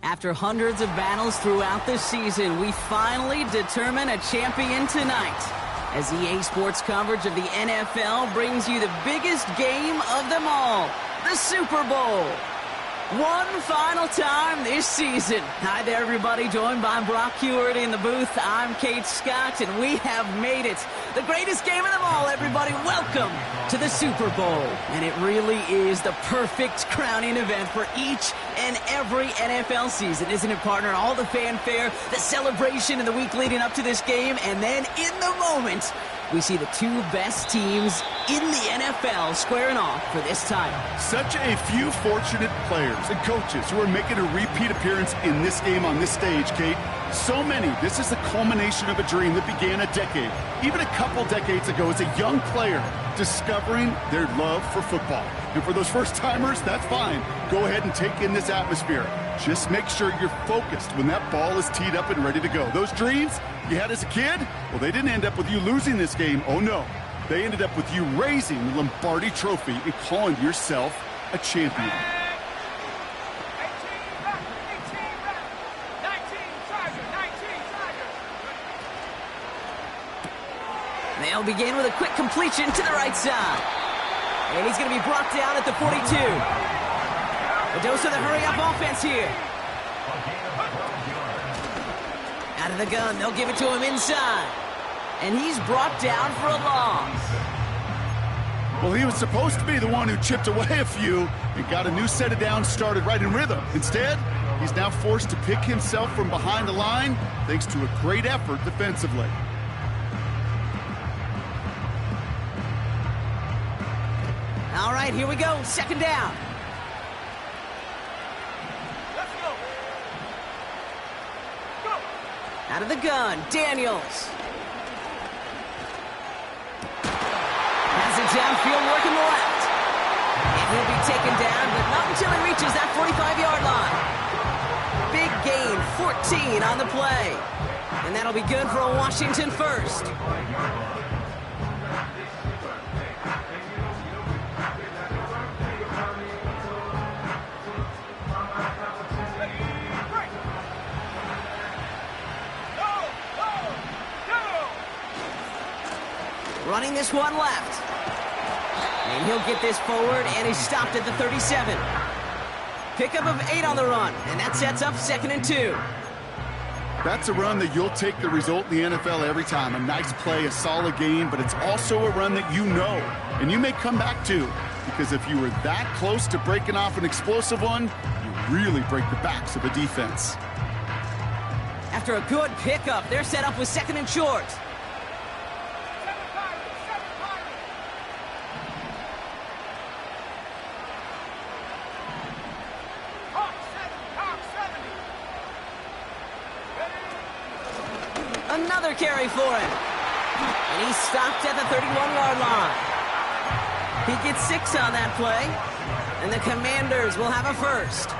After hundreds of battles throughout the season, we finally determine a champion tonight, as EA Sports coverage of the NFL brings you the biggest game of them all, the Super Bowl. One final time this season. Hi there, everybody. Joined by Brock Hewitt in the booth. I'm Kate Scott, and we have made it. The greatest game of them all, everybody. Welcome to the Super Bowl. And it really is the perfect crowning event for each and every NFL season, isn't it, partner? All the fanfare, the celebration in the week leading up to this game, and then in the moment, we see the two best teams in the NFL squaring off for this title. Such a few fortunate players and coaches who are making a repeat appearance in this game on this stage, Kate. So many. This is the culmination of a dream that began a decade, even a couple decades ago, as a young player discovering their love for football. And for those first-timers, that's fine. Go ahead and take in this atmosphere. Just make sure you're focused when that ball is teed up and ready to go. Those dreams you had as a kid, well, they didn't end up with you losing this game. Oh, no. They ended up with you raising the Lombardi Trophy and calling yourself a champion. They'll begin with a quick completion to the right side. And he's going to be brought down at the 42. A dose of the hurry-up offense here. Out of the gun, they'll give it to him inside. And he's brought down for a loss. Well, he was supposed to be the one who chipped away a few and got a new set of downs started right in rhythm. Instead, he's now forced to pick himself from behind the line thanks to a great effort defensively. All right, here we go. Second down. Let's go. Go. Out of the gun, Daniels. Has it downfield, working the left. And he'll be taken down, but not until he reaches that 45-yard line. Big gain, 14 on the play. And that'll be good for a Washington first. Running this one left. And he'll get this forward, and he's stopped at the 37. Pickup of 8 on the run, and that sets up 2nd and 2. That's a run that you'll take the result in the NFL every time. A nice play, a solid game, but it's also a run that you know, and you may come back to, because if you were that close to breaking off an explosive one, you really break the backs of the defense. After a good pickup, they're set up with 2nd and short. Another carry for him. And he's stopped at the 31-yard line. He gets 6 on that play. And the Commanders will have a first.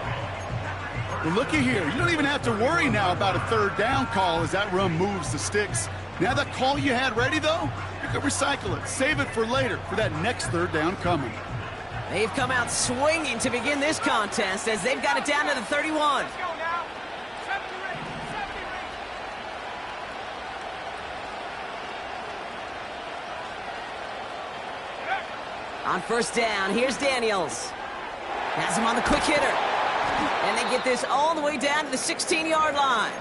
Well, looky here. You don't even have to worry now about a third down call as that run moves the sticks. Now that call you had ready, though, you can recycle it. Save it for later for that next third down coming. They've come out swinging to begin this contest as they've got it down to the 31. On first down, here's Daniels. Has him on the quick hitter. And they get this all the way down to the 16-yard line.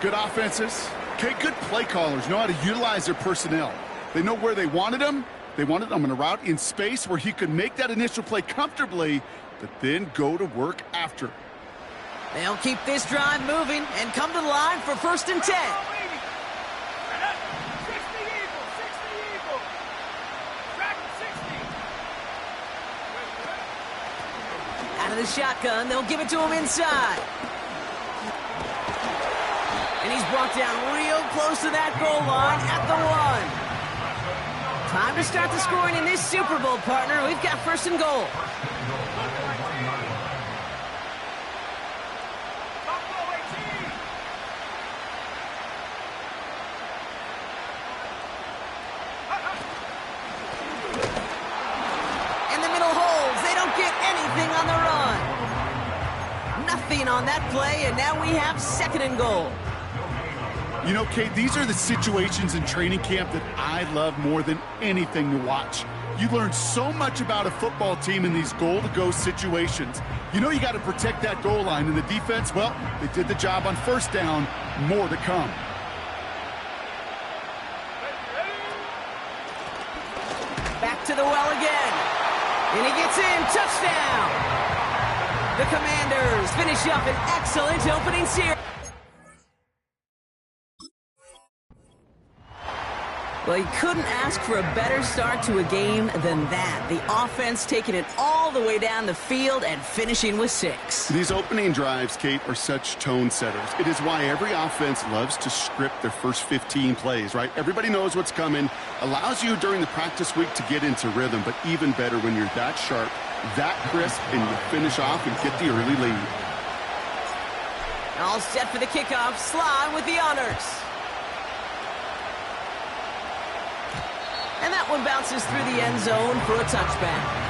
Good offenses. Okay, good play callers know how to utilize their personnel. They know where they wanted them. They wanted them on a route in space where he could make that initial play comfortably, but then go to work after. They'll keep this drive moving and come to the line for 1st and 10. Out of the shotgun, they'll give it to him inside. And he's brought down real close to that goal line at the 1. Time to start the scoring in this Super Bowl, partner. We've got first and goal. In the middle holes, they don't get anything on the run. Nothing on that play, and now we have second and goal. You know, Kate, these are the situations in training camp that I love more than anything to watch. You learn so much about a football team in these goal-to-go situations. You know you got to protect that goal line, and the defense, well, they did the job on first down. More to come. Back to the well again. And he gets in. Touchdown! The Commanders finish up an excellent opening series. Well, you couldn't ask for a better start to a game than that. The offense taking it all the way down the field and finishing with 6. These opening drives, Kate, are such tone setters. It is why every offense loves to script their first 15 plays, right? Everybody knows what's coming, allows you during the practice week to get into rhythm, but even better when you're that sharp, that crisp, and you finish off and get the early lead. All set for the kickoff. Sly with the honors. And that one bounces through the end zone for a touchback.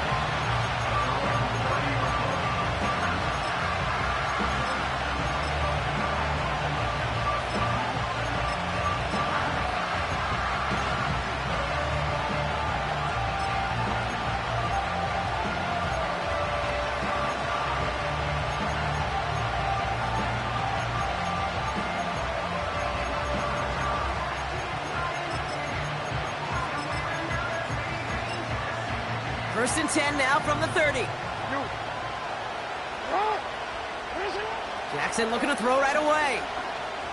First and 10 now from the 30. Jackson looking to throw right away.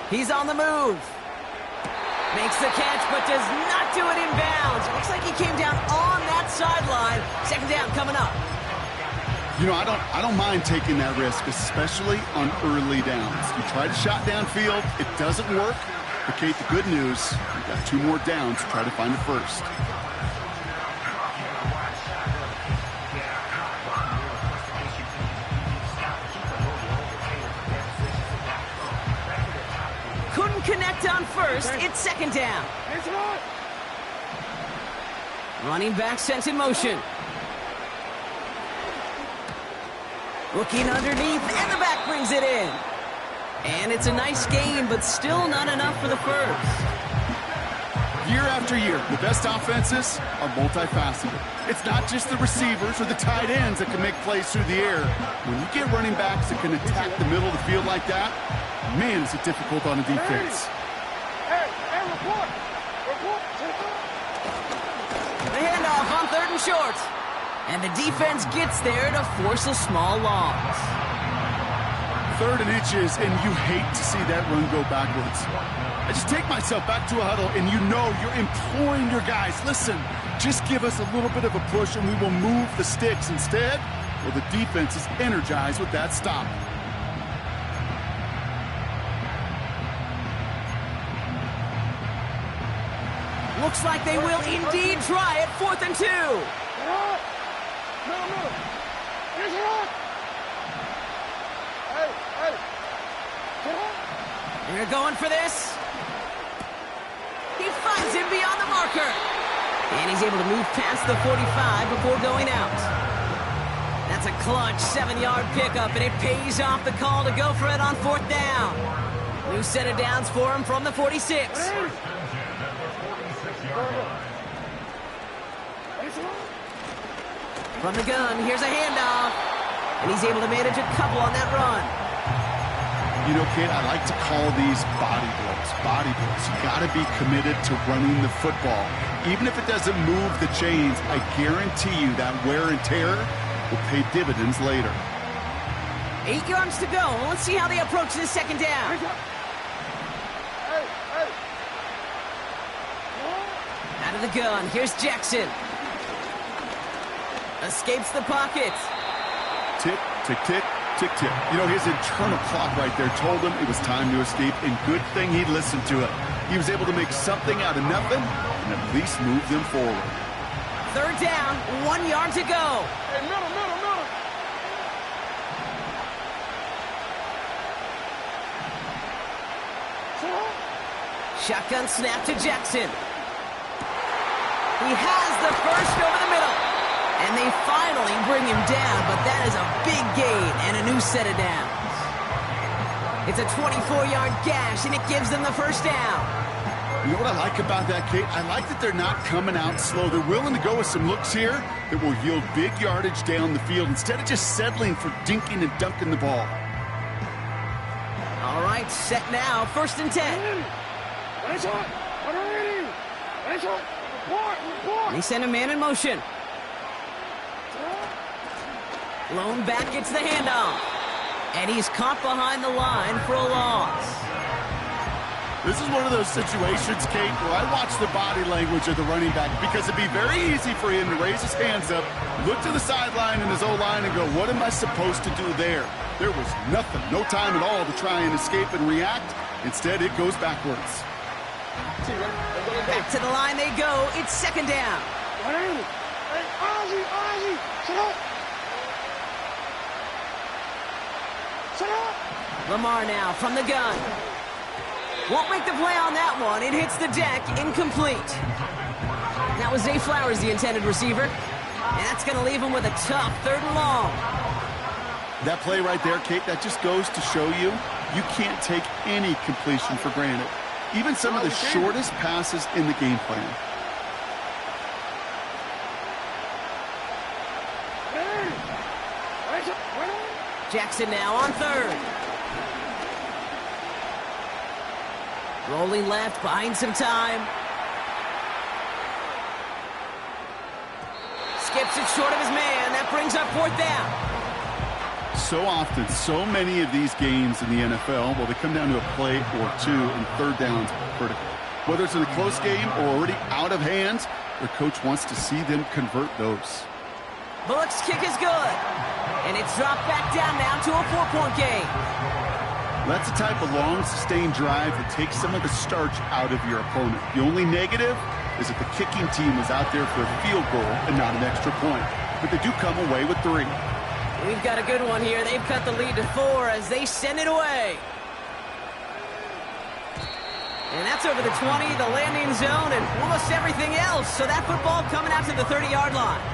He's on the move. Makes the catch, but does not do it in bounds. Looks like he came down on that sideline. Second down coming up. You know, I don't mind taking that risk, especially on early downs. You try to shot downfield, it doesn't work. But Kate, the good news, you've got 2 more downs to try to find the first. Connect on first. It's second down. Running back sent in motion. Looking underneath, and the back brings it in. And it's a nice gain, but still not enough for the first. Year after year, the best offenses are multifaceted. It's not just the receivers or the tight ends that can make plays through the air. When you get running backs that can attack the middle of the field like that, man, is it difficult on a defense. The handoff on third and short. And the defense gets there to force a small loss. 3rd and inches, and you hate to see that run go backwards. I just take myself back to a huddle, and you know you're imploring your guys, listen, just give us a little bit of a push, and we will move the sticks. Instead, well, the defense is energized with that stop. Looks like they will indeed try it. 4th and 2. They're going for this. He finds him beyond the marker. And he's able to move past the 45 before going out. That's a clutch 7-yard pickup, and it pays off the call to go for it on 4th down. New set of downs for him from the 46. From the gun, here's a handoff. And he's able to manage a couple on that run. You know, kid, I like to call these body blows. Body blows. You got to be committed to running the football. Even if it doesn't move the chains, I guarantee you that wear and tear will pay dividends later. 8 yards to go. Let's see how they approach this second down. Out of the gun, here's Jackson. Escapes the pocket. Tick, tick, tick, tick, tick. You know, his internal clock right there told him it was time to escape, and good thing he listened to it. He was able to make something out of nothing and at least move them forward. Third down, 1 yard to go. Hey, middle. Shotgun snap to Jackson. He has the first over the middle. And they finally bring him down, but that is a big gain and a new set of downs. It's a 24-yard gash, and it gives them the first down. You know what I like about that, Kate? I like that they're not coming out slow. They're willing to go with some looks here that will yield big yardage down the field instead of just settling for dinking and dunking the ball. All right, set now, 1st and 10. They send a man in motion. Lone back gets the handoff. And he's caught behind the line for a loss. This is one of those situations, Kate, where I watch the body language of the running back because it'd be very easy for him to raise his hands up, look to the sideline in his O-line and go, what am I supposed to do there? There was nothing, no time at all to try and escape and react. Instead, it goes backwards. Back to the line they go. It's 2nd down. Lamar now from the gun. Won't make the play on that one. It hits the deck, incomplete. That was Zay Flowers, the intended receiver. And that's going to leave him with a tough 3rd and long. That play right there, Kate, that just goes to show you, you can't take any completion for granted. Even some of the shortest passes in the game plan. Jackson now on 3rd. Rolling left, buying some time. Skips it short of his man. That brings up 4th down. So often, so many of these games in the NFL, well, they come down to a play or two, and 3rd downs are critical. Whether it's in a close game or already out of hands, their coach wants to see them convert those. Bullock's kick is good. And it's dropped back down now to a 4-point game. That's the type of long, sustained drive that takes some of the starch out of your opponent. The only negative is that the kicking team is out there for a field goal and not an extra point. But they do come away with 3. We've got a good one here. They've cut the lead to 4 as they send it away. And that's over the 20, the landing zone, and almost everything else. So that football coming out to the 30-yard line.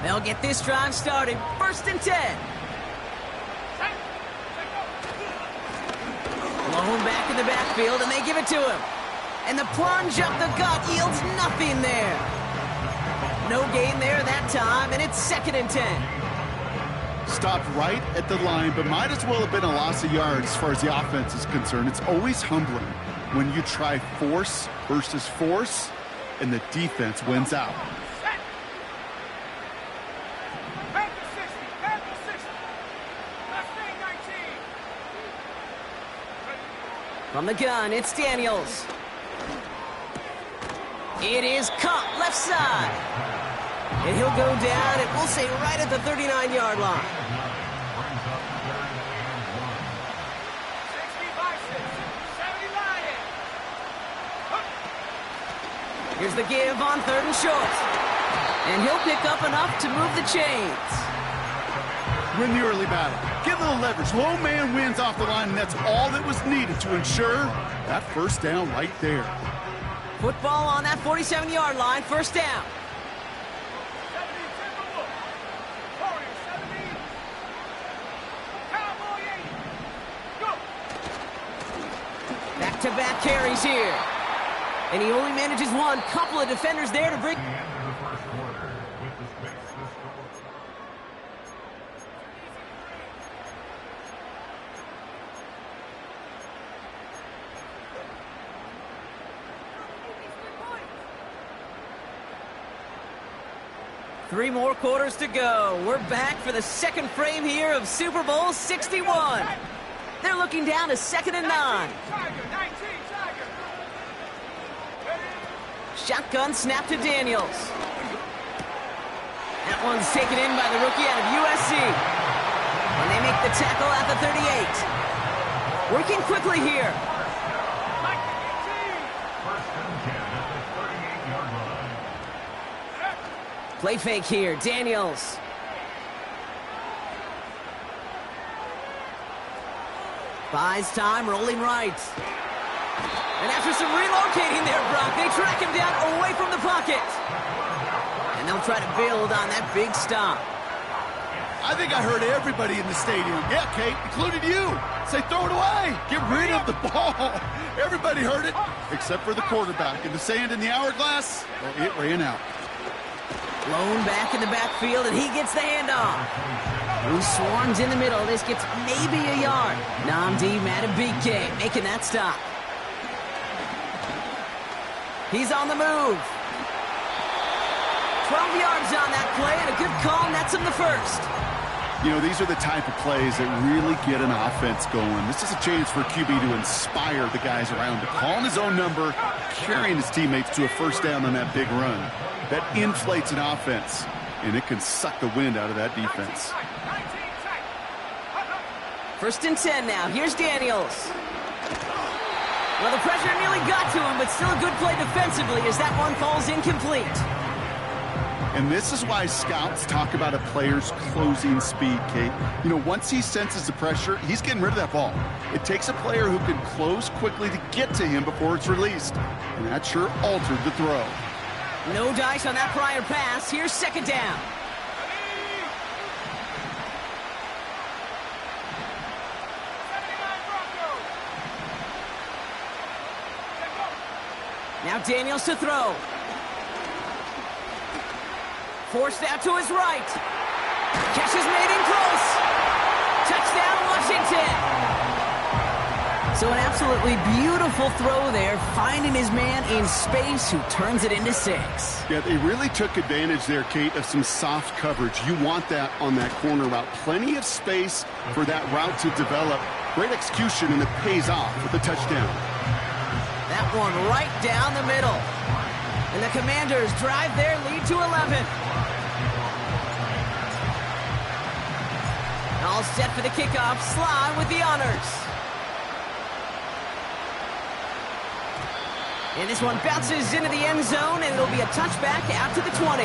They'll get this drive started. 1st and 10. Lone back in the backfield, and they give it to him. And the plunge up the gut yields nothing there. No gain there that time, and it's 2nd and 10. Stopped right at the line, but might as well have been a loss of yards as far as the offense is concerned. It's always humbling when you try force versus force, and the defense wins out. From the gun, it's Daniels. It is caught left side. And he'll go down, and we'll say right at the 39-yard line. Here's the give on 3rd and short. And he'll pick up enough to move the chains. Win the early battle. Get a little leverage. Low man wins off the line, and that's all that was needed to ensure that 1st down right there. Football on that 47-yard line, 1st down. Back-to-back carries here. And he only manages one. Couple of defenders there to bring... 3 more quarters to go. We're back for the 2nd frame here of Super Bowl 61. They're looking down to 2nd and 9. Shotgun snap to Daniels. That one's taken in by the rookie out of USC. And they make the tackle at the 38. Working quickly here. Play fake here, Daniels. Buys time, rolling right. And after some relocating there, Brock, they track him down away from the pocket. And they'll try to build on that big stop. I think I heard everybody in the stadium. Yeah, Kate, including you. Say, throw it away. Get rid of the ball. Everybody heard it, except for the quarterback. And the sand in the hourglass, well, it ran out. Blown back in the backfield, and he gets the handoff. Who swarms in the middle. This gets maybe a yard. Nnamdi Madubuike making that stop. He's on the move. 12 yards on that play, and a good call nets him the first. You know, these are the type of plays that really get an offense going. This is a chance for QB to inspire the guys around him. Calling his own number, carrying his teammates to a first down on that big run. That inflates an offense, and it can suck the wind out of that defense. 1st and 10 now. Here's Daniels. Well, the pressure nearly got to him, but still a good play defensively as that one falls incomplete. And this is why scouts talk about a player's closing speed, Kate. You know, once he senses the pressure, he's getting rid of that ball. It takes a player who can close quickly to get to him before it's released. And that sure altered the throw. No dice on that prior pass. Here's 2nd down. Now Daniels to throw. Forced out to his right. Catch is made in close. Touchdown, Washington. So an absolutely beautiful throw there, finding his man in space who turns it into 6. Yeah, they really took advantage there, Kate, of some soft coverage. You want that on that corner route. Plenty of space for that route to develop. Great execution, and it pays off with a touchdown. That one right down the middle. And the Commanders drive their lead to 11. All set for the kickoff. Sly with the honors. And this one bounces into the end zone, and it'll be a touchback out to the 20.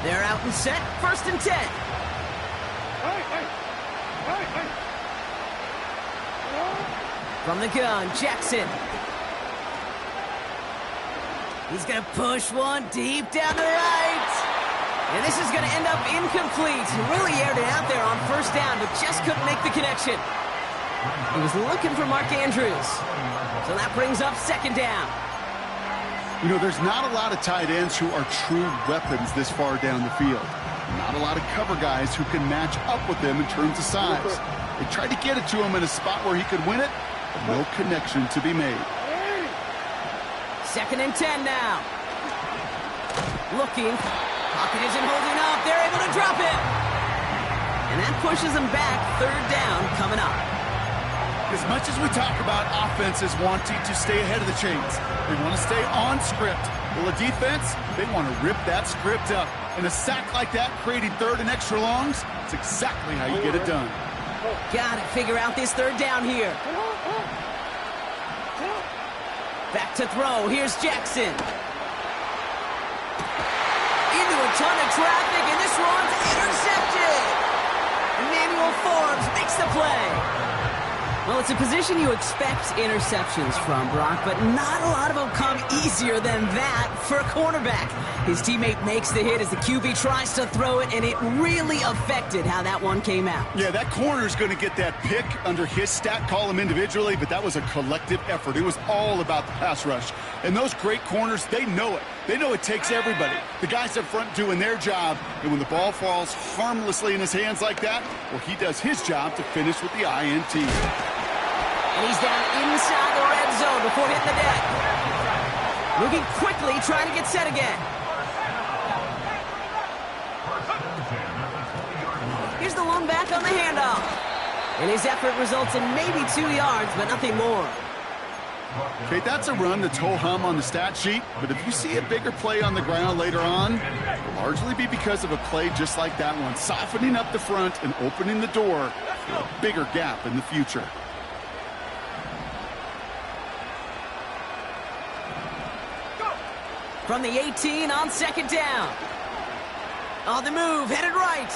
They're out and set. 1st and 10. From the gun, Jackson. He's going to push one deep down the right. And this is going to end up incomplete. He really aired it out there on 1st down, but just couldn't make the connection. He was looking for Mark Andrews. So that brings up 2nd down. You know, there's not a lot of tight ends who are true weapons this far down the field. Not a lot of cover guys who can match up with them in terms of size. They tried to get it to him in a spot where he could win it, but no connection to be made. 2nd and 10 now. Looking. Pocket isn't holding up. They're able to drop it. And that pushes them back. 3rd down coming up. As much as we talk about offenses wanting to stay ahead of the chains, they want to stay on script. Well, the defense, they want to rip that script up. And a sack like that, creating 3rd and extra longs, it's exactly how you get it done. Got to figure out this 3rd down here. Back to throw. Here's Jackson. Into a ton of traffic, and this one's intercepted. Emmanuel Forbes makes the play. Well, it's a position you expect interceptions from, Brock, but not a lot of them come easier than that for a cornerback. His teammate makes the hit as the QB tries to throw it, and it really affected how that one came out. Yeah, that corner's going to get that pick under his stat column individually, but that was a collective effort. It was all about the pass rush. And those great corners, they know it. They know it takes everybody. The guys up front doing their job, and when the ball falls harmlessly in his hands like that, well, he does his job to finish with the INT. And he's down inside the red the zone before hitting the deck. Moving quickly, trying to get set again. Here's the lone back on the handoff. And his effort results in maybe 2 yards, but nothing more. Okay, that's a run that's ho-hum on the stat sheet, but if you see a bigger play on the ground later on, it'll largely be because of a play just like that one, softening up the front and opening the door for a bigger gap in the future. From the 18 on second down. On the move, headed right.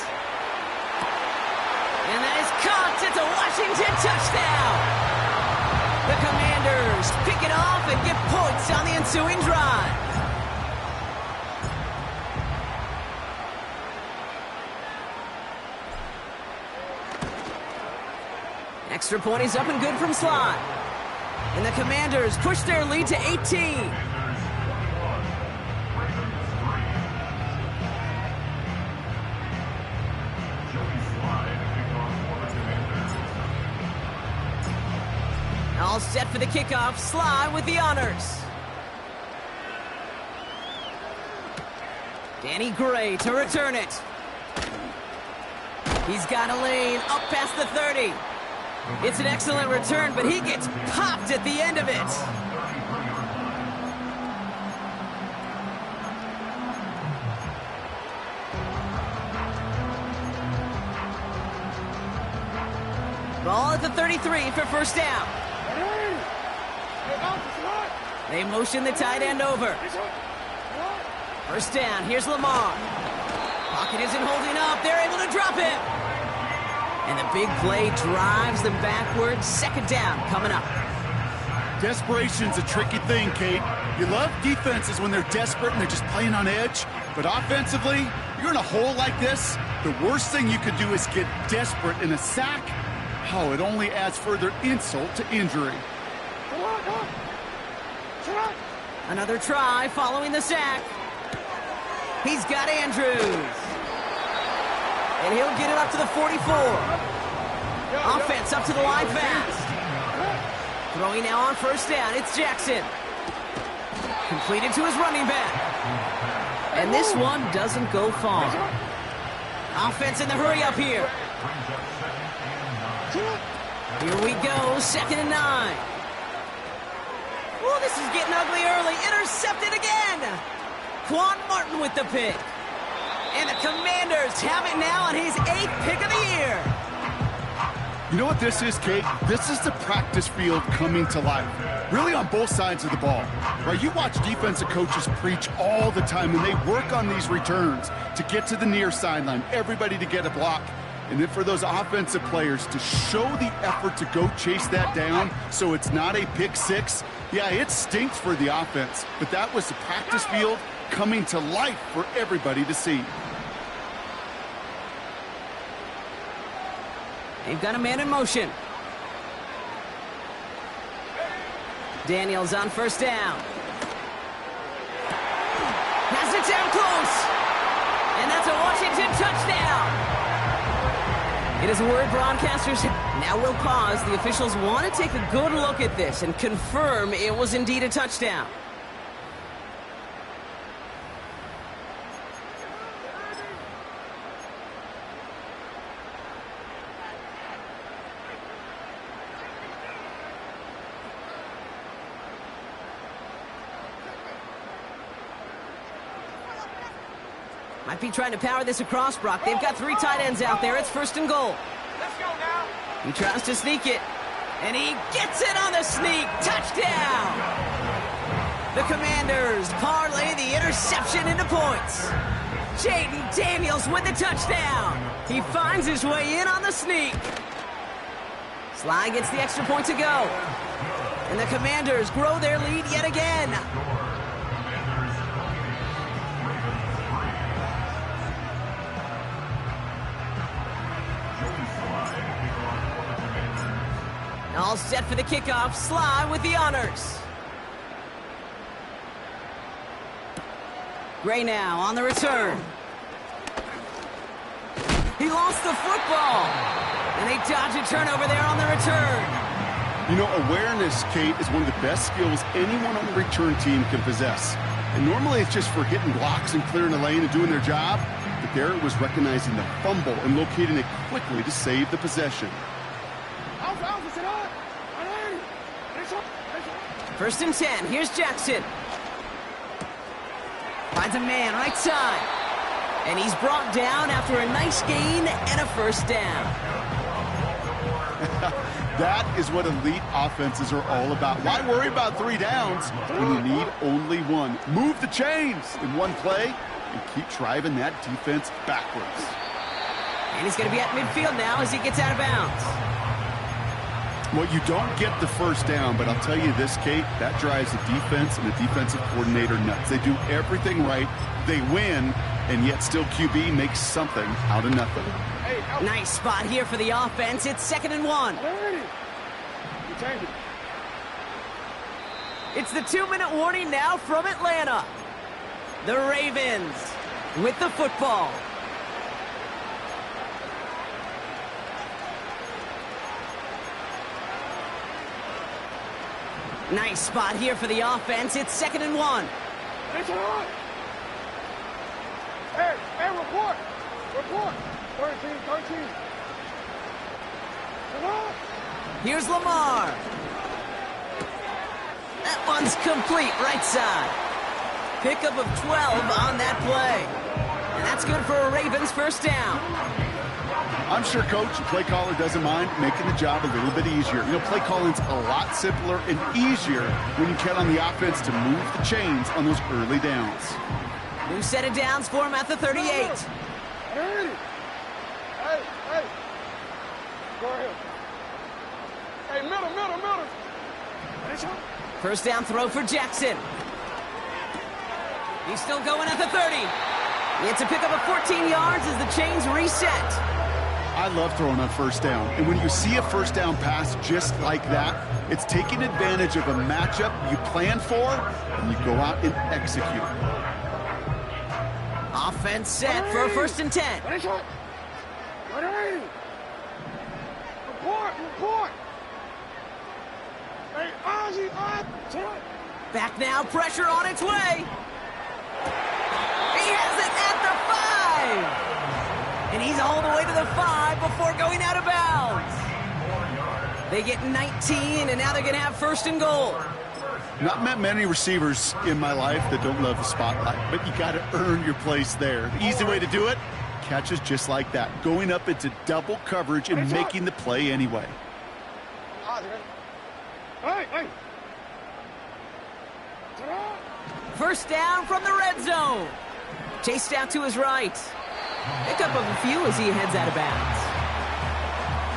And that is caught. It's a Washington touchdown. The Commanders pick it off and get points on the ensuing drive. Extra point is up and good from Sly. And the Commanders push their lead to 18. All set for the kickoff. Sly with the honors. Danny Gray to return it. He's got a lane up past the 30. It's an excellent return, but he gets popped at the end of it. Ball at the 33 for first down. They motion the tight end over. First down, here's Lamar. Pocket isn't holding up, they're able to drop it. And the big play drives them backwards. Second down coming up. Desperation's a tricky thing, Kate. You love defenses when they're desperate and they're just playing on edge. But offensively, you're in a hole like this, the worst thing you could do is get desperate in a sack. Oh, it only adds further insult to injury. Another try following the sack. He's got Andrews. And he'll get it up to the 44. Offense up to the line fast. Throwing now on first down, it's Jackson. Completed to his running back. And this one doesn't go far. Offense in the hurry up here. Here we go, 2nd and 9. Oh, this is getting ugly early. Intercepted again. Quan Martin with the pick. And the Commanders have it now on his 8th pick of the year. You know what this is, Kate? This is the practice field coming to life. Really on both sides of the ball. Right? You watch defensive coaches preach all the time, and they work on these returns to get to the near sideline, everybody to get a block. And then for those offensive players to show the effort to go chase that down so it's not a pick six, yeah, it stinks for the offense. But that was the practice field coming to life for everybody to see. They've got a man in motion. Daniels on first down. Has it down close. And that's a Washington touchdown. It is a word broadcasters. Now we'll pause. The officials want to take a good look at this and confirm it was indeed a touchdown. Might be trying to power this across, Brock. They've got 3 tight ends out there. It's 1st and goal. Let's go now. He tries to sneak it. And he gets it on the sneak. Touchdown! The Commanders parlay the interception into points. Jaden Daniels with the touchdown. He finds his way in on the sneak. Sly gets the extra point to go. And the Commanders grow their lead yet again. All set for the kickoff. Sly with the honors. Gray now on the return. He lost the football. And they dodge a turnover there on the return. You know, awareness, Kate, is one of the best skills anyone on the return team can possess. And normally it's just for hitting blocks and clearing the lane and doing their job. But there it was recognizing the fumble and locating it quickly to save the possession. 1st and 10. Here's Jackson. Finds a man right side. And he's brought down after a nice gain and a 1st down. That is what elite offenses are all about. Why worry about 3 downs when you need only 1? Move the chains in one play and keep driving that defense backwards. And he's going to be at midfield now as he gets out of bounds. Well, you don't get the 1st down, but I'll tell you this, Kate, that drives the defense and the defensive coordinator nuts. They do everything right, they win, and yet still QB makes something out of nothing. Nice spot here for the offense. It's 2nd and 1. It's the 2-minute warning now from Atlanta. The Ravens with the football. Nice spot here for the offense. It's 2nd and 1. Hey, report. 13. Here's Lamar. That one's complete right side. Pickup of 12 on that play. And that's good for a Ravens 1st down. I'm sure coach and play caller doesn't mind making the job a little bit easier. You know, play calling's a lot simpler and easier when you count on the offense to move the chains on those early downs. New set of downs for him at the 38. Hey. Go ahead. Hey, middle. 1st down throw for Jackson. He's still going at the 30. It's a pickup of 14 yards as the chains reset. I love throwing on 1st down. And when you see a 1st down pass just like that, it's taking advantage of a matchup you plan for, and you go out and execute. Offense set for a 1st and 10. Report. Hey, Ozzy. Back now, pressure on its way. He has it at the 5. And he's all the way to the 5 before going out of bounds. They get 19, and now they're going to have 1st and goal. Not met many receivers in my life that don't love the spotlight, but you got to earn your place there. The easy way to do it, catches just like that, going up into double coverage and making the play anyway. Hey. 1st down from the red zone. Chased out to his right. Pickup of a few as he heads out of bounds.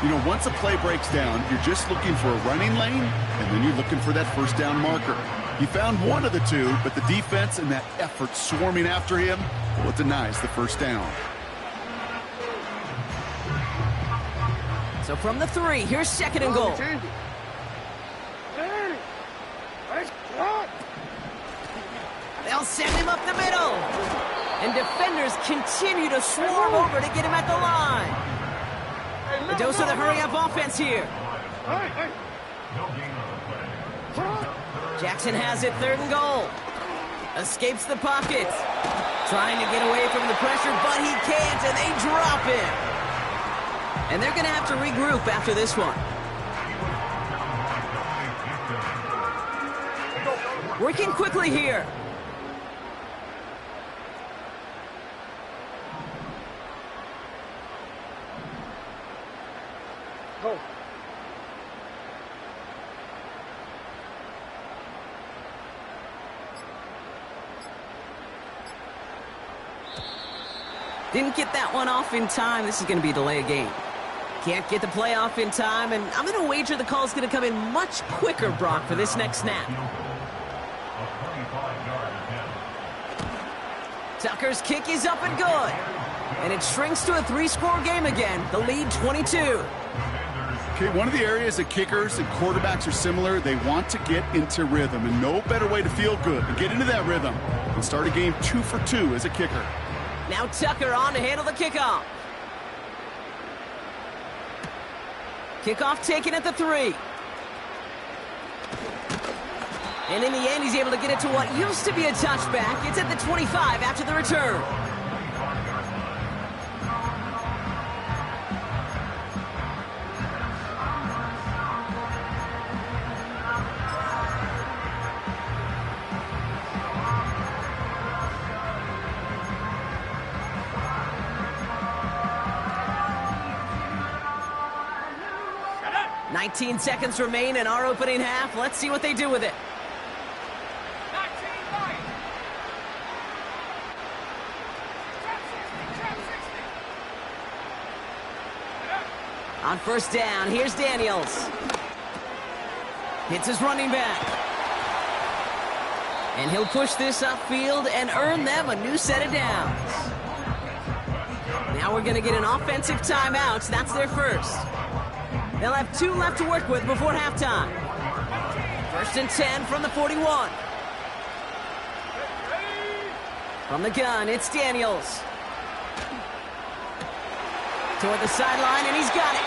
You know, once a play breaks down, you're just looking for a running lane, and then you're looking for that 1st down marker. He found one of the two, but the defense and that effort swarming after him, well, it denies the 1st down. So from the 3, here's 2nd and goal. They'll send him up the middle. And defenders continue to swarm over to get him at the line. The dose of the hurry-up offense here. Jackson has it, 3rd and goal. Escapes the pocket. Trying to get away from the pressure, but he can't, and they drop him. And they're going to have to regroup after this one. Working quickly here. Go. Didn't get that one off in time. This is going to be a delay of game. Can't get the play off in time, and I'm going to wager the call's going to come in much quicker, Brock, for this next snap. Tucker's kick is up and good. And it shrinks to a 3-score game again. The lead 22. Okay, one of the areas that kickers and quarterbacks are similar, they want to get into rhythm, and no better way to feel good and get into that rhythm than start a game 2 for 2 as a kicker. Now Tucker on to handle the kickoff. Kickoff taken at the 3. And in the end, he's able to get it to what used to be a touchback. It's at the 25 after the return. Shut up. 19 seconds remain in our opening half. Let's see what they do with it. On first down, here's Daniels. Hits his running back. And he'll push this upfield and earn them a new set of downs. Now we're going to get an offensive timeout. That's their first. They'll have 2 left to work with before halftime. First and 10 from the 41. From the gun, it's Daniels. Toward the sideline, and he's got it.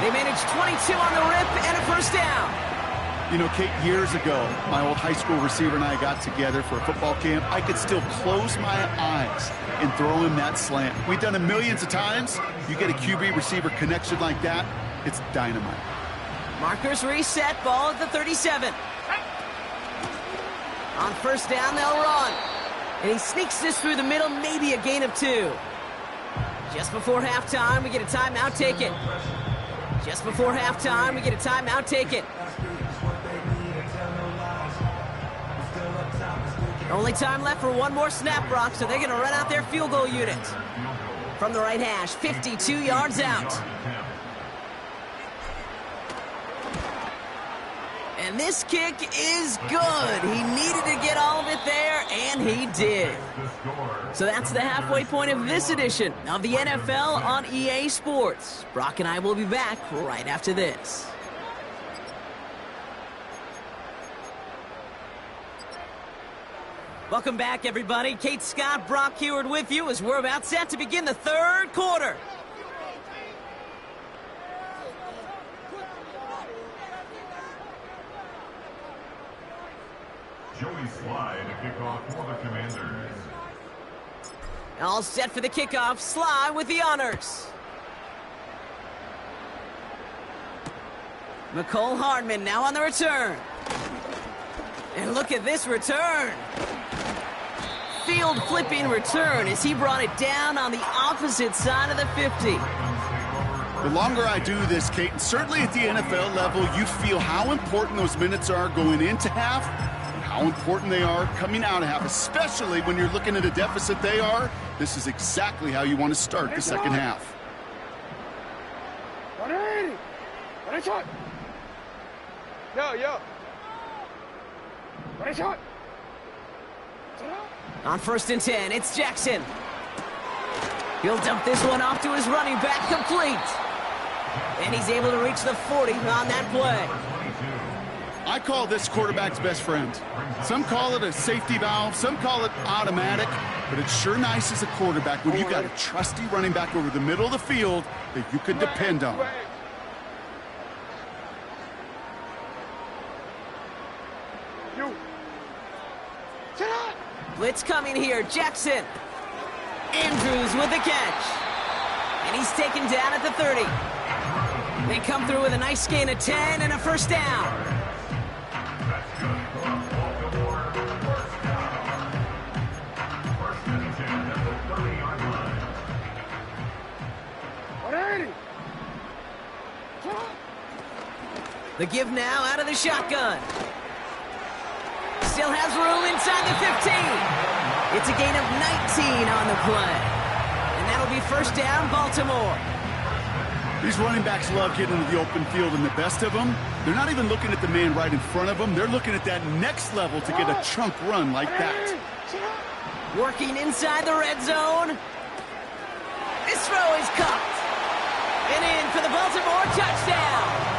They managed 22 on the rip and a first down. You know, Kate, years ago, my old high school receiver and I got together for a football camp. I could still close my eyes and throw him that slant. We've done it millions of times. You get a QB receiver connection like that, it's dynamite. Markers reset, ball at the 37. On first down, they'll run. And he sneaks this through the middle, maybe a gain of 2. Just before halftime, we get a timeout taken. Just before halftime, we get a timeout taken. Only time left for one more snap, Brock, so they're going to run out their field goal unit. From the right hash, 52 yards out. And this kick is good. He needed to get all of it there, and he did. So that's the halfway point of this edition of the NFL on EA Sports. Brock and I will be back right after this. Welcome back, everybody. Kate Scott, Brock Huard with you as we're about set to begin the third quarter. Joey Slye to kick off for the Commanders. All set for the kickoff. Slye with the honors. McCole Hardman now on the return. And look at this return. Field flipping return as he brought it down on the opposite side of the 50. The longer I do this, Kate, and certainly at the NFL level, you feel how important those minutes are going into half, how important they are coming out of half, especially when you're looking at a deficit they are. This is exactly how you want to start the second half. 180. 180 shot. Yo. 180 shot. On first and 10, it's Jackson. He'll dump this one off to his running back, complete. And he's able to reach the 40 on that play. I call this quarterback's best friend. Some call it a safety valve, some call it automatic, but it's sure nice as a quarterback when you got a trusty running back over the middle of the field that you could depend on. Blitz coming here, Jackson. Andrews with the catch. And he's taken down at the 30. They come through with a nice gain of 10 and a first down. The give now out of the shotgun. Still has room inside the 15. It's a gain of 19 on the play. And that'll be first down, Baltimore. These running backs love getting into the open field, and the best of them, they're not even looking at the man right in front of them. They're looking at that next level to get a chunk run like that. Working inside the red zone. This throw is caught. And in for the Baltimore touchdown.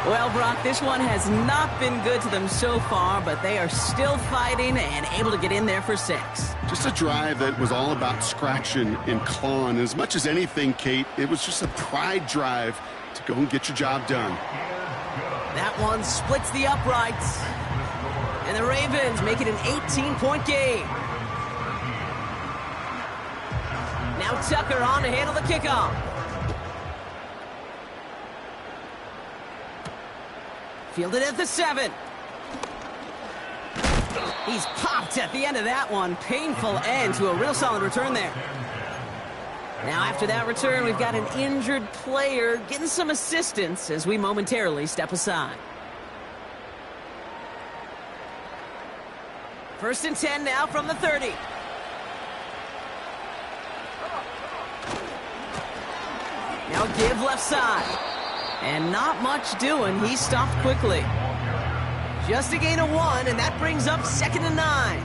Well, Brock, this one has not been good to them so far, but they are still fighting and able to get in there for 6. Just a drive that was all about scratching and clawing. As much as anything, Kate, it was just a pride drive to go and get your job done. That one splits the uprights. And the Ravens make it an 18-point game. Now Tucker on to handle the kickoff. Fielded at the 7. He's popped at the end of that one. Painful end to a real solid return there. Now after that return, we've got an injured player getting some assistance as we momentarily step aside. 1st and 10 now from the 30. Now give left side. And not much doing. He stopped quickly. Just a gain of 1, and that brings up 2nd and 9.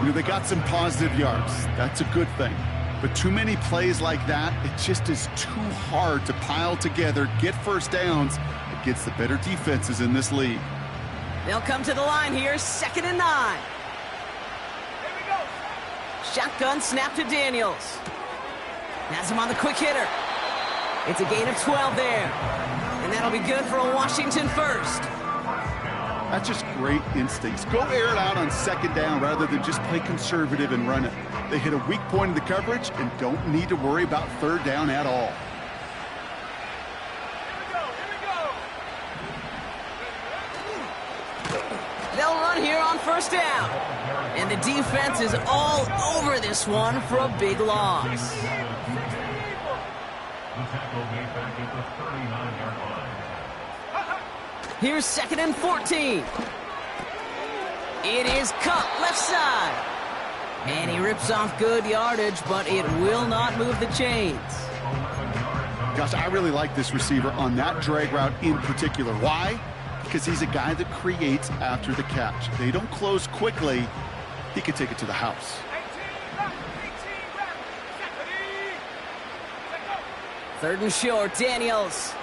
You know, they got some positive yards. That's a good thing. But too many plays like that, it just is too hard to pile together, get first downs against the better defenses in this league. They'll come to the line here, 2nd and 9. Here we go. Shotgun snap to Daniels. Has him on the quick hitter. It's a gain of 12 there. And that'll be good for a Washington first. That's just great instincts. Go air it out on 2nd down rather than just play conservative and run it. They hit a weak point in the coverage and don't need to worry about 3rd down at all. They'll run here on 1st down. And the defense is all over this one for a big loss. The tackle made back at the 39-yard line. Here's 2nd and 14. It is cut left side. And he rips off good yardage, but it will not move the chains. Gosh, I really like this receiver on that drag route in particular. Why? Because he's a guy that creates after the catch. They don't close quickly. He can take it to the house. 3rd and short, Daniels.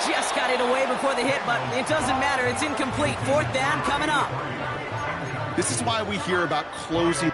Just got it away before the hit, but it doesn't matter. It's incomplete. 4th down coming up. This is why we hear about closing.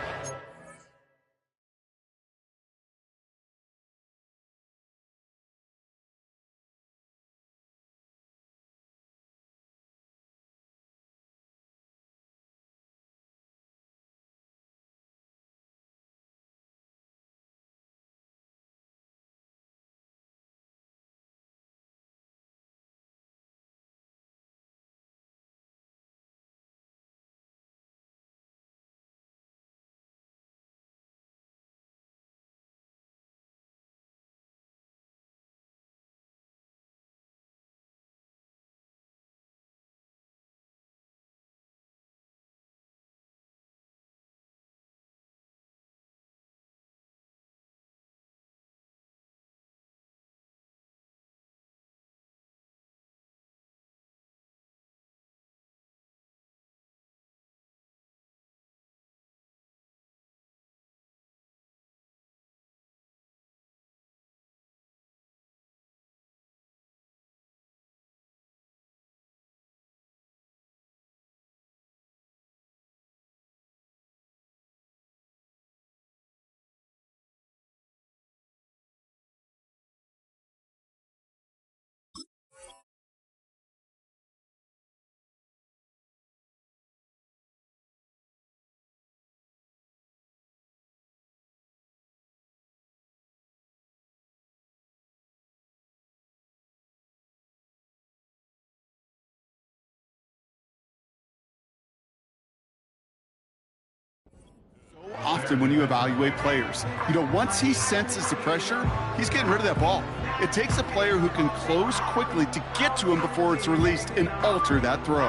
Often when you evaluate players, you know, once he senses the pressure, he's getting rid of that ball. It takes a player who can close quickly to get to him before it's released and alter that throw.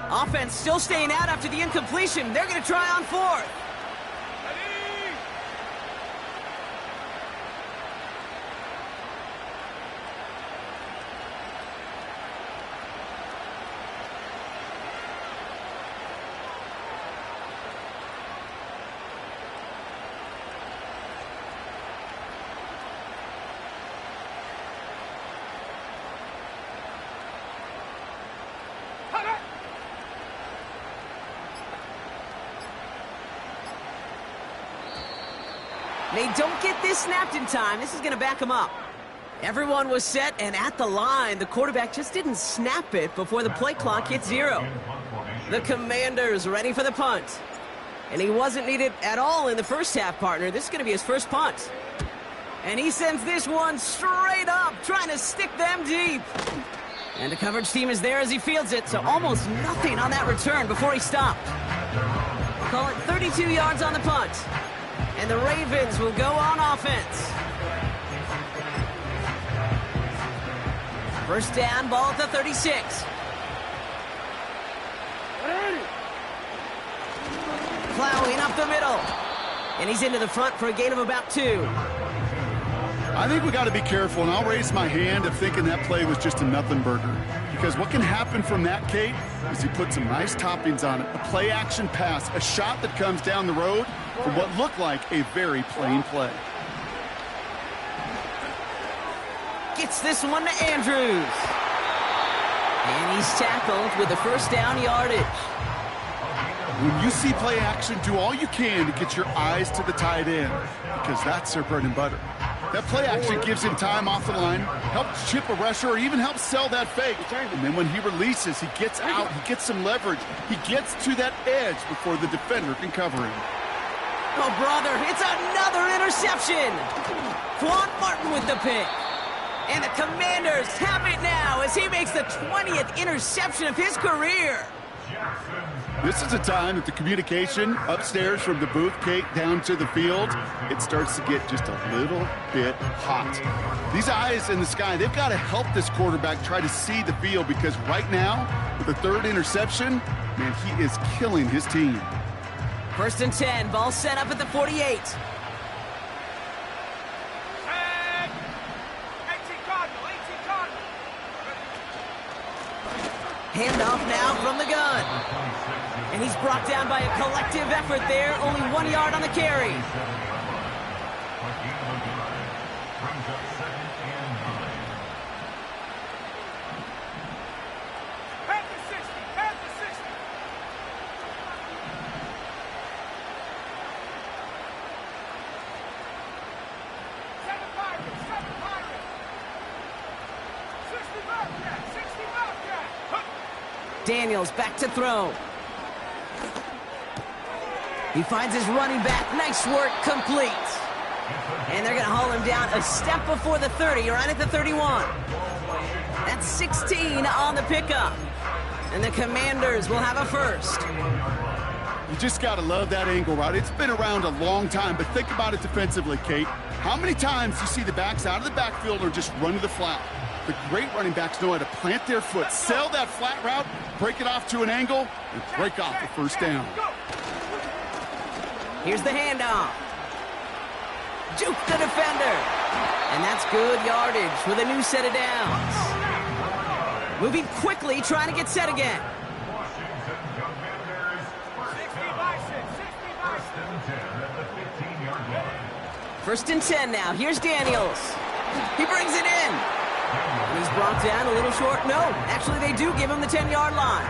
Offense still staying out after the incompletion. They're going to try on 4th. They don't get this snapped in time. This is going to back them up. Everyone was set and at the line. The quarterback just didn't snap it before the play clock hit 0. The Commanders ready for the punt. And he wasn't needed at all in the first half, partner. This is going to be his first punt. And he sends this one straight up, trying to stick them deep. And the coverage team is there as he fields it, so almost nothing on that return before he stopped. Call it 32 yards on the punt. And the Ravens will go on offense. First down, ball at the 36. Plowing up the middle. And he's into the front for a gain of about 2. I think we got to be careful, and I'll raise my hand of thinking that play was just a nothing burger. Because what can happen from that, Kate, is he put some nice toppings on it. A play-action pass, a shot that comes down the road from what looked like a very plain play. Gets this one to Andrews. And he's tackled with the first down yardage. When you see play action, do all you can to get your eyes to the tight end, because that's their bread and butter. That play action gives him time off the line, helps chip a rusher, or even helps sell that fake. And then when he releases, he gets out, he gets some leverage. He gets to that edge before the defender can cover him. Oh, brother, it's another interception. Quan Martin with the pick. And the Commanders have it now as he makes the 20th interception of his career. This is a time that the communication upstairs from the booth, Kate, down to the field, it starts to get just a little bit hot. These eyes in the sky, they've got to help this quarterback try to see the field, because right now, with the 3rd interception, man, he is killing his team. First and 10, ball set up at the 48. Handoff now from the gun. And he's brought down by a collective effort there. Only 1 yard on the carry. Daniels back to throw. He finds his running back. Nice work, complete. And they're going to haul him down a step before the 30, right at the 31. That's 16 on the pickup. And the Commanders will have a first. You just got to love that angle, right? It's been around a long time, but think about it defensively, Kate. How many times do you see the backs out of the backfield or just run to the flat? The great running backs know how to plant their foot, sell that flat route, break it off to an angle, and break off the first down. Here's the handoff. Juke the defender. And that's good yardage with a new set of downs. Moving quickly, trying to get set again. First and 10 now. Here's Daniels. He brings it in. And he's brought down a little short. No, actually they do give him the 10-yard line.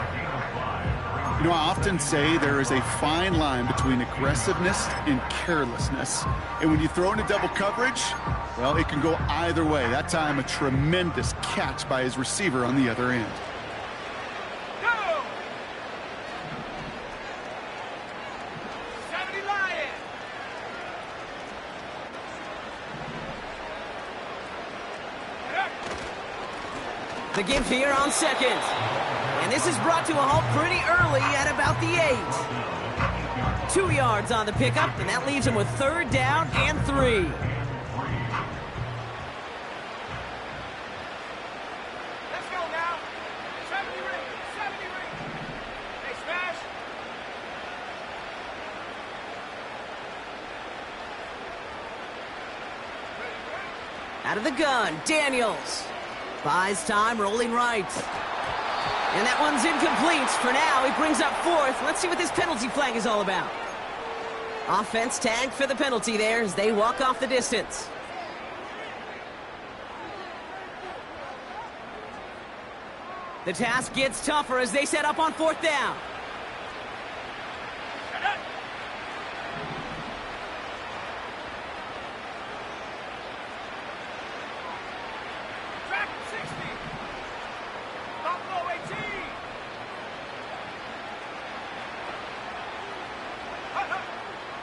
You know, I often say there is a fine line between aggressiveness and carelessness. And when you throw into double coverage, well, it can go either way. That time, a tremendous catch by his receiver on the other end. Go! 70 Lions! The give here on second. And this is brought to a halt pretty early at about the 8. 2 yards on the pickup, and that leaves him with 3rd down and 3. Let's go now. 70 rings. 70 rings. Hey, Smash. Out of the gun, Daniels. Buys time, rolling right. And that one's incomplete. For now, he brings up 4th. Let's see what this penalty flag is all about. Offense tagged for the penalty there as they walk off the distance. The task gets tougher as they set up on 4th down.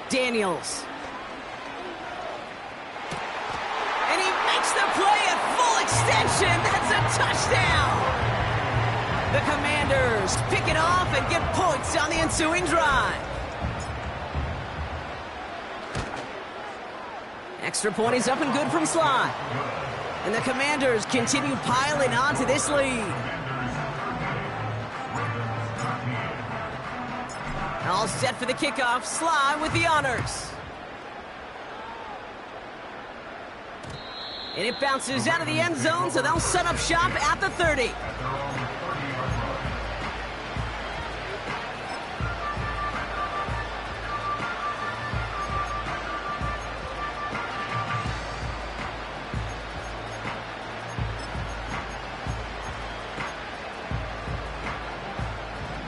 Daniels. And he makes the play at full extension. That's a touchdown. The Commanders pick it off and get points on the ensuing drive. Extra point is up and good from Sly. And the Commanders continue piling onto this lead. All set for the kickoff. Sly with the honors. And it bounces out of the end zone, so they'll set up shop at the 30.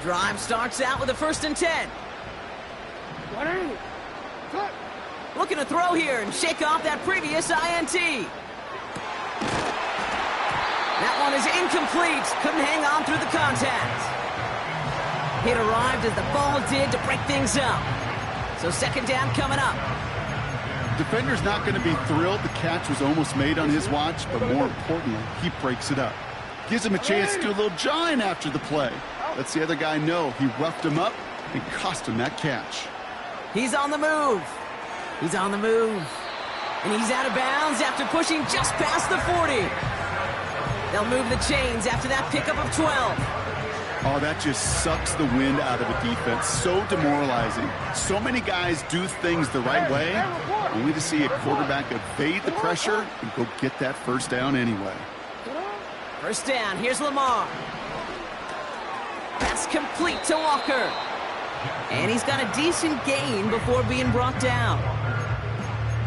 Drive starts out with a 1st and 10. Looking to throw here and shake off that previous INT. That one is incomplete. Couldn't hang on through the contact. It arrived as the ball did to break things up. So 2nd down coming up. Defender's not going to be thrilled the catch was almost made on his watch, but more importantly, he breaks it up. Gives him a chance to do a little jawing after the play. Lets the other guy know he roughed him up and cost him that catch. He's on the move. He's on the move. And he's out of bounds after pushing just past the 40. They'll move the chains after that pickup of 12. Oh, that just sucks the wind out of a defense. So demoralizing. So many guys do things the right way, only to see a quarterback evade the pressure and go get that 1st down anyway. 1st down. Here's Lamar. Pass complete to Walker. And he's got a decent gain before being brought down.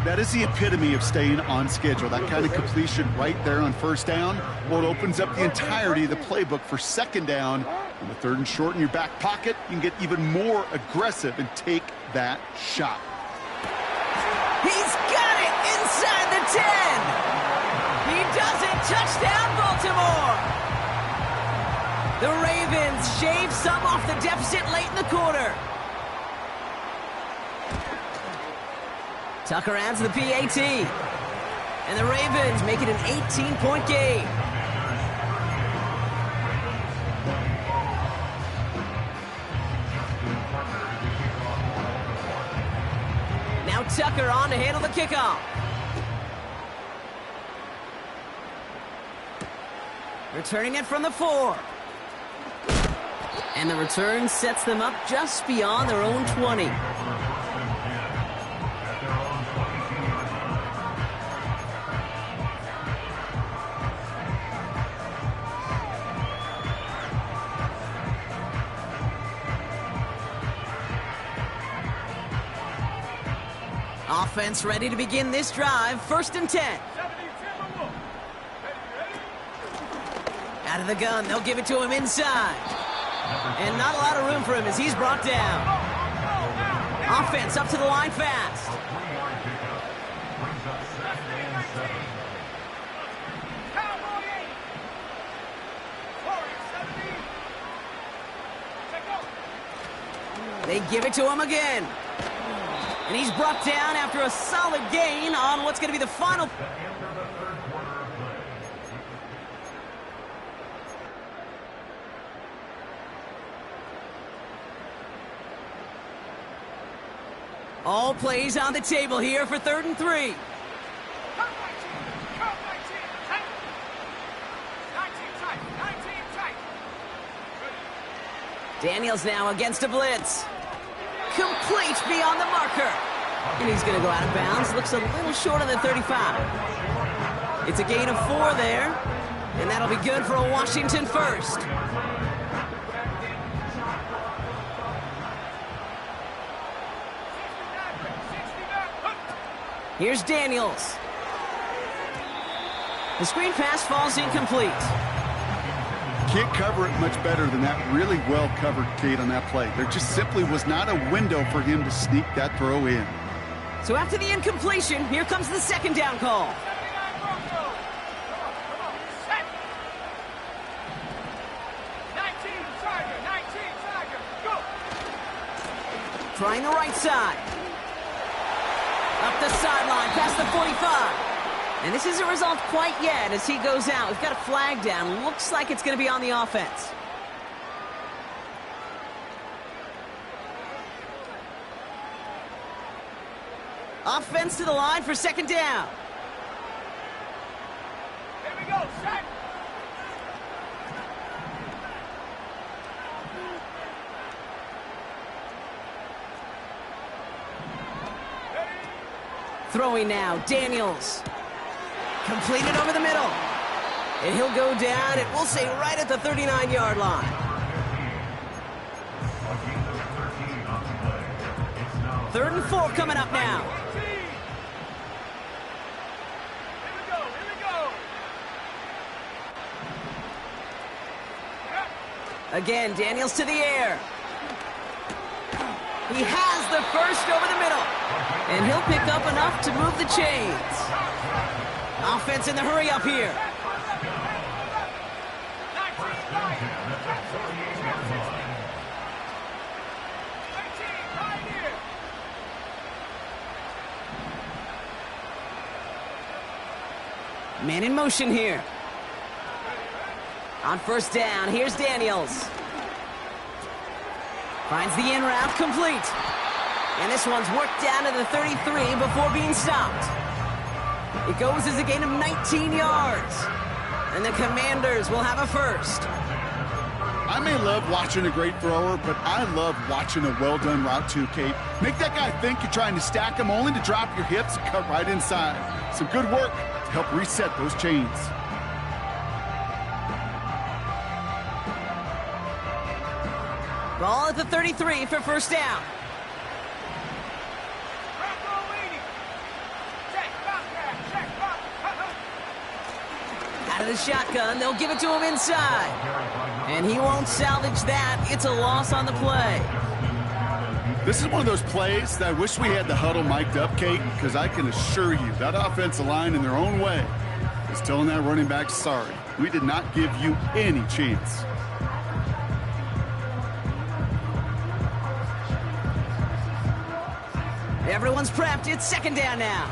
That is the epitome of staying on schedule. That kind of completion right there on 1st down. Well, it opens up the entirety of the playbook for 2nd down. On the 3rd and short in your back pocket, you can get even more aggressive and take that shot. He's got it inside the 10. He does it. Touchdown, Baltimore. The Ravens shave some off the deficit late in the quarter. Tucker adds the PAT. And the Ravens make it an 18-point game. Now Tucker on to handle the kickoff. Returning it from the 4. And the return sets them up just beyond their own 20. Offense ready to begin this drive. 1st and 10. Out of the gun, they'll give it to him inside. And not a lot of room for him as he's brought down. Offense up to the line fast. They give it to him again. And he's brought down after a solid gain on what's going to be the final. All plays on the table here for 3rd and 3. Daniels now against a blitz. Complete beyond the marker. And he's going to go out of bounds. Looks a little short of the 35. It's a gain of 4 there. And that'll be good for a Washington 1st. Here's Daniels. The screen pass falls incomplete. Can't cover it much better than that. Really well covered, Kate, on that play. There just simply was not a window for him to sneak that throw in. So after the incompletion, here comes the 2nd down call. Trying the right side. Up the sideline, past the 45. And this isn't resolved quite yet as he goes out. We've got a flag down. Looks like it's going to be on the offense. Offense to the line for second down. Here we go, set. Throwing now, Daniels. Completed over the middle. And he'll go down, and we'll say right at the 39-yard line. Third and 4 coming up now. Here we go, here we go. Yep. Again, Daniels to the air. He has the first over the middle. And he'll pick up enough to move the chains. Offense in the hurry up here. 18, right here. Man in motion here. On first down, here's Daniels. Finds the in route complete. And this one's worked down to the 33 before being stopped. It goes as a gain of 19 yards. And the Commanders will have a first. I may love watching a great thrower, but I love watching a well-done route too, Kate. Make that guy think you're trying to stack him only to drop your hips and cut right inside. Some good work to help reset those chains. Ball at the 33 for first down. Out of the shotgun, they'll give it to him inside. And he won't salvage that. It's a loss on the play. This is one of those plays that I wish we had the huddle mic'd up, Kate, because I can assure you that offensive line in their own way is telling that running back, sorry, we did not give you any chance. Everyone's prepped. It's second down now.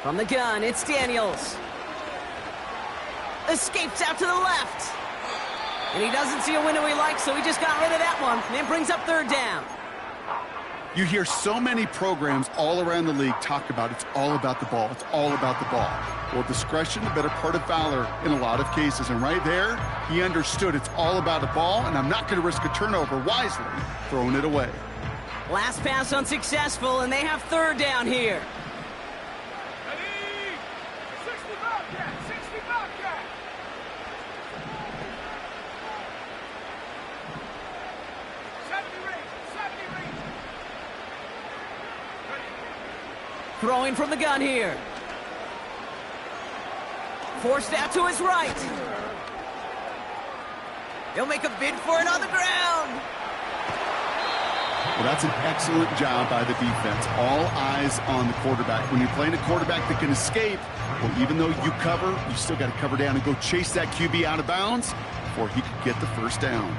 From the gun, it's Daniels. Escapes out to the left. And he doesn't see a window he likes, so he just got rid of that one. And it brings up third down. You hear so many programs all around the league talk about it's all about the ball. It's all about the ball. Well, discretion, the better part of valor in a lot of cases. And right there, he understood it's all about the ball, and I'm not going to risk a turnover wisely, throwing it away. Last pass unsuccessful, and they have third down here. Throwing from the gun here. Forced out to his right. He'll make a bid for it on the ground. Well, that's an excellent job by the defense. All eyes on the quarterback. When you're playing a quarterback that can escape, well, even though you cover, you still got to cover down and go chase that QB out of bounds before he could get the first down.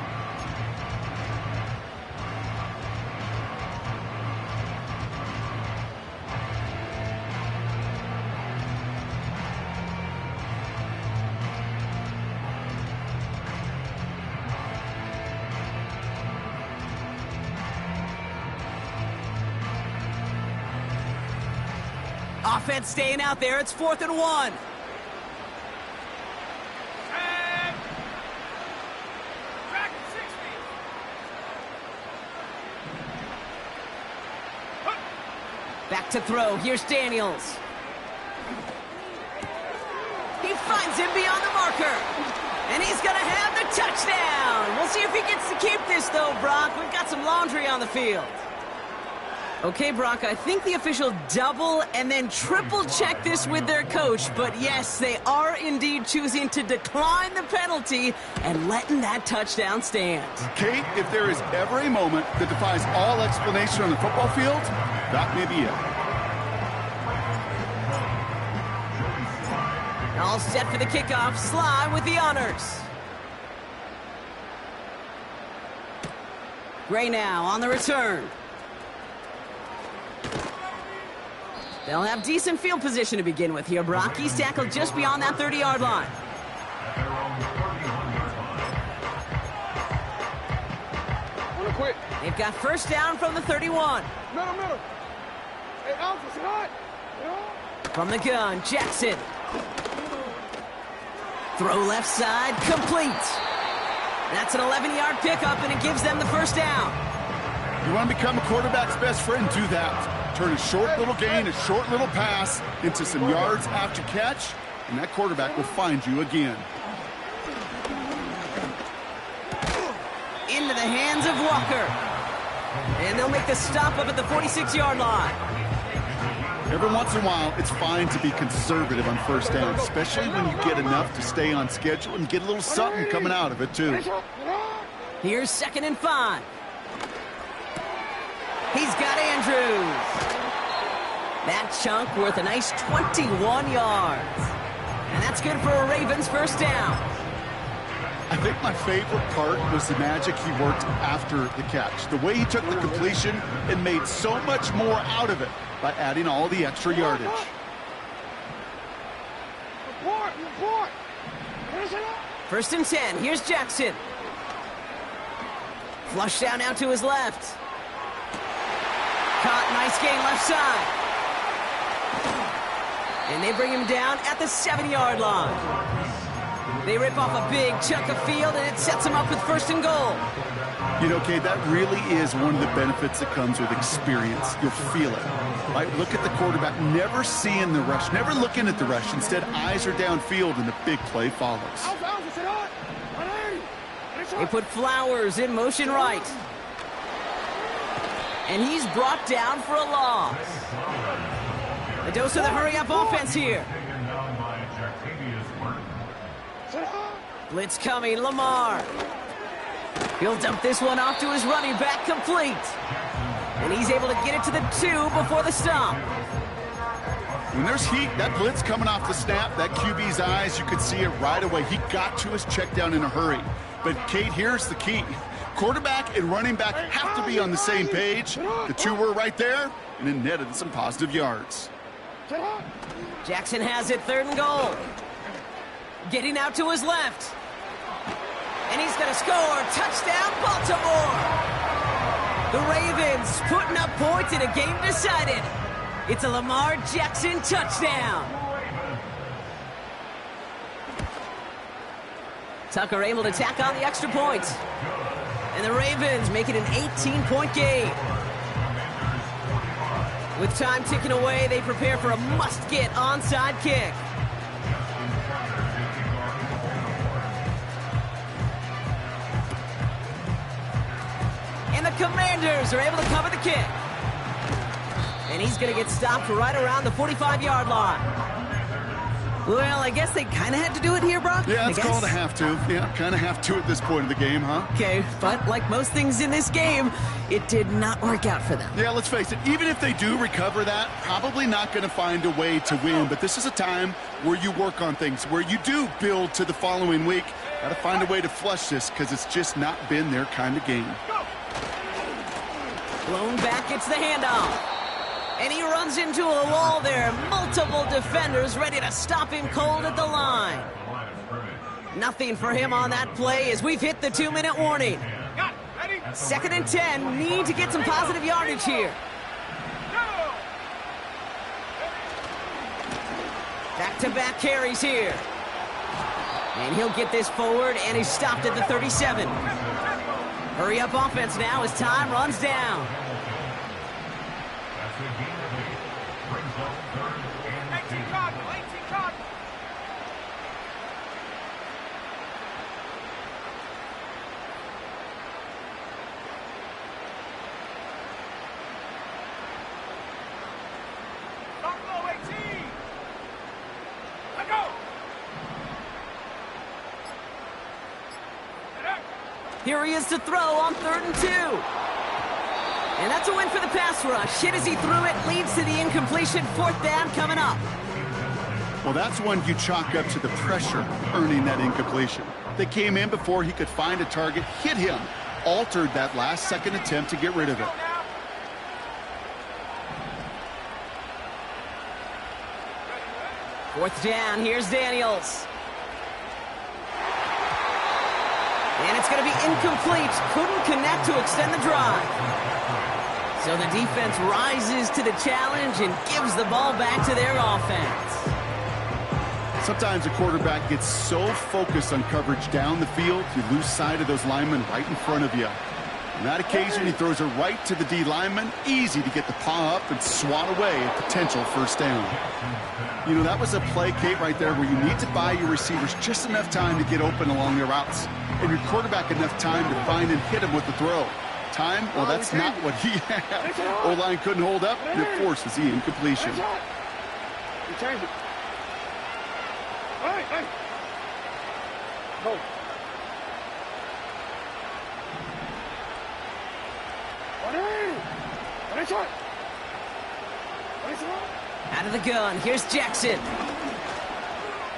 Offense staying out there. It's 4th and 1. Back to throw. Here's Daniels. He finds him beyond the marker. And he's going to have the touchdown. We'll see if he gets to keep this, though, Brock. We've got some laundry on the field. Okay, Brock, I think the official double and then triple check this with their coach, but yes, they are indeed choosing to decline the penalty and letting that touchdown stand. Kate, if there is ever a moment that defies all explanation on the football field, that may be it. All set for the kickoff. Sly with the honors. Gray now on the return. They'll have decent field position to begin with here, Brock. He's tackled just beyond that 30-yard line. Quick. They've got first down from the 31. Middle. Hey, Alpha, it's hot. From the gun, Jackson. Throw left side, complete. That's an 11-yard pickup, and it gives them the first down. You want to become a quarterback's best friend? Do that. Turn a short little gain, a short little pass into some yards after catch, and that quarterback will find you again. Into the hands of Walker. And they'll make the stop up at the 46-yard line. Every once in a while, it's fine to be conservative on first down, especially when you get enough to stay on schedule and get a little something coming out of it, too. Here's 2nd and 5. He's got Andrews. That chunk worth a nice 21 yards. And that's good for a Ravens first down. I think my favorite part was the magic he worked after the catch. The way he took the completion and made so much more out of it by adding all the extra yardage. Report. First and 10. Here's Jackson. Flush down now to his left. Caught, nice gain left side. And they bring him down at the 7-yard line. They rip off a big chunk of field, and it sets him up with first and goal. You know, Kate, that really is one of the benefits that comes with experience. You'll feel it. Right? Look at the quarterback, never seeing the rush, never looking at the rush. Instead, eyes are downfield, and the big play follows. They put Flowers in motion right. And he's brought down for a loss. A dose of the hurry-up offense here. Blitz coming, Lamar. He'll dump this one off to his running back, complete. And he's able to get it to the 2 before the stop. When there's heat, that blitz coming off the snap, that QB's eyes, you could see it right away. He got to his check down in a hurry. But, Kate, here's the key. Quarterback and running back have to be on the same page. The two were right there, and it netted some positive yards. Jackson has it, 3rd and goal. Getting out to his left. And he's going to score. Touchdown, Baltimore. The Ravens putting up points in a game decided. It's a Lamar Jackson touchdown. Tucker able to tack on the extra point. And the Ravens make it an 18-point game. With time ticking away, they prepare for a must-get onside kick. And the Commanders are able to cover the kick. And he's going to get stopped right around the 45-yard line. Well, I guess they kind of had to do it here, Brock. Yeah, it's called a have to. Yeah, kind of have to at this point of the game, huh? Okay, but like most things in this game, it did not work out for them. Yeah, let's face it, even if they do recover that, probably not going to find a way to win. But this is a time where you work on things, where you do build to the following week. Got to find a way to flush this because it's just not been their kind of game. Blown back, it's the handoff. And he runs into a wall there. Multiple defenders ready to stop him cold at the line. Nothing for him on that play as we've hit the 2-minute warning. 2nd and 10. Need to get some positive yardage here. Back-to-back carries here. And he'll get this forward, and he's stopped at the 37. Hurry up offense now as time runs down. 18 Cardinal. Here he is to throw on 3rd and 2. And that's a win for the pass rush. Hit as he threw it, leads to the incompletion. 4th down coming up. Well, that's one you chalk up to the pressure earning that incompletion. They came in before he could find a target, hit him, altered that last-second attempt to get rid of it. 4th down, here's Daniels. And it's going to be incomplete. Couldn't connect to extend the drive. So the defense rises to the challenge and gives the ball back to their offense. Sometimes a quarterback gets so focused on coverage down the field, you lose sight of those linemen right in front of you. On that occasion, he throws it right to the D lineman. Easy to get the paw up and swat away a potential 1st down. You know, that was a play, Kate, right there where you need to buy your receivers just enough time to get open along their routes, and your quarterback enough time to find and hit him with the throw. Time? Well, that's not what he had. O-line couldn't hold up, and it forces the incompletion. You change it. Hey. Go. Out of the gun, here's Jackson.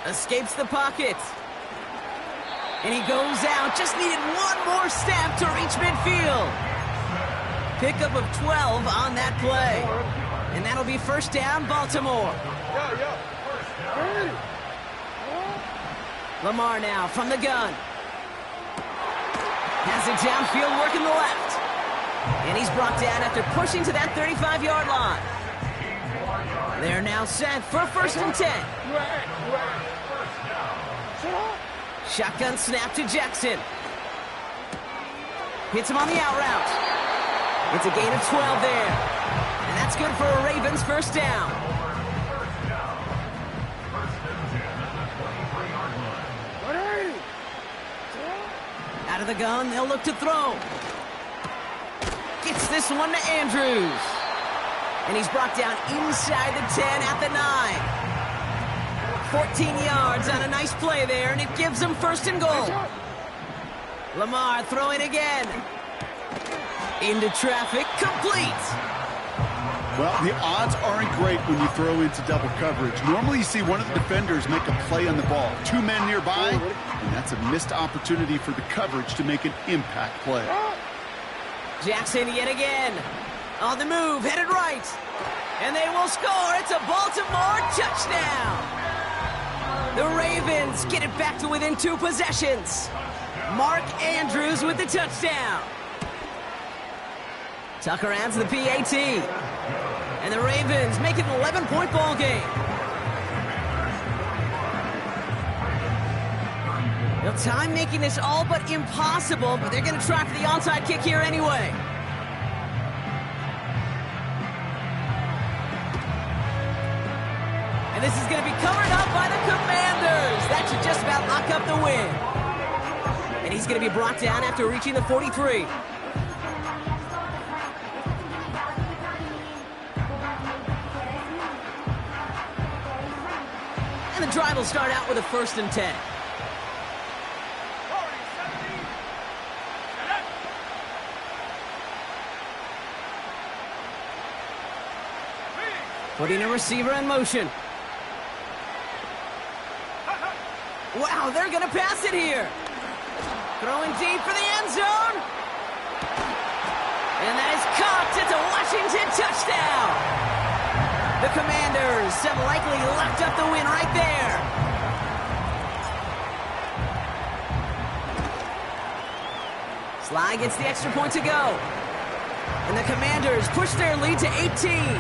Escapes the pocket. And he goes out, just needed one more step to reach midfield. Pickup of 12 on that play. And that'll be 1st down, Baltimore. Lamar now from the gun. Has it downfield, working the left. And he's brought down after pushing to that 35-yard line. They're now set for 1st and 10. Shotgun snap to Jackson. Hits him on the out route. It's a gain of 12 there. And that's good for a Ravens 1st down. Out of the gun, they'll look to throw. Gets this one to Andrews. And he's brought down inside the 10 at the 9. 14 yards on a nice play there, and it gives them 1st and goal. Lamar throwing again. Into traffic, complete. Well, the odds aren't great when you throw into double coverage. Normally you see one of the defenders make a play on the ball. 2 men nearby, and that's a missed opportunity for the coverage to make an impact play. Jackson yet again. On the move, headed right. And they will score. It's a Baltimore touchdown. The Ravens get it back to within 2 possessions. Mark Andrews with the touchdown. Tucker adds the PAT. And the Ravens make it an 11-point ball game. Now, time making this all but impossible, but they're going to try for the onside kick here anyway. And this is going to be covered up by the Commanders. That should just about lock up the win. And he's going to be brought down after reaching the 43. And the drive will start out with a 1st and 10. Putting a receiver in motion. Wow, they're going to pass it here. Throwing deep for the end zone. And that is caught. It's a Washington touchdown. The Commanders have likely locked up the win right there. Sly gets the extra point to go. And the Commanders push their lead to 18.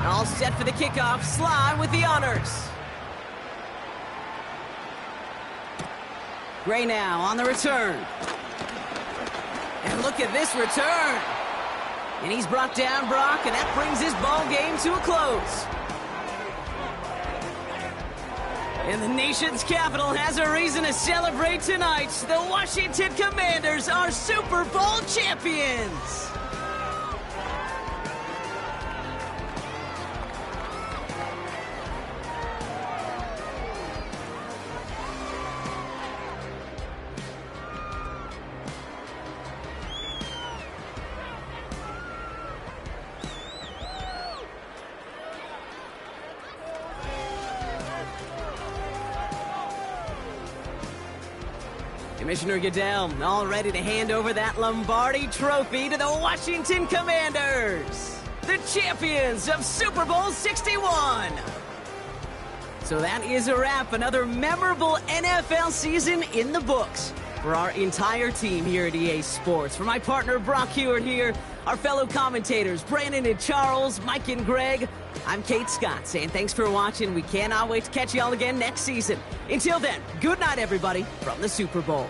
All set for the kickoff. Sly with the honors. Gray now on the return. And look at this return. And he's brought down Brock, and that brings his ball game to a close. And the nation's capital has a reason to celebrate tonight. The Washington Commanders are Super Bowl champions. Commissioner Goodell, all ready to hand over that Lombardi Trophy to the Washington Commanders, the champions of Super Bowl 61. So that is a wrap. Another memorable NFL season in the books for our entire team here at EA Sports. For my partner, Brock Hewitt here, our fellow commentators, Brandon and Charles, Mike and Greg, I'm Kate Scott saying thanks for watching. We cannot wait to catch y'all again next season. Until then, good night, everybody, from the Super Bowl.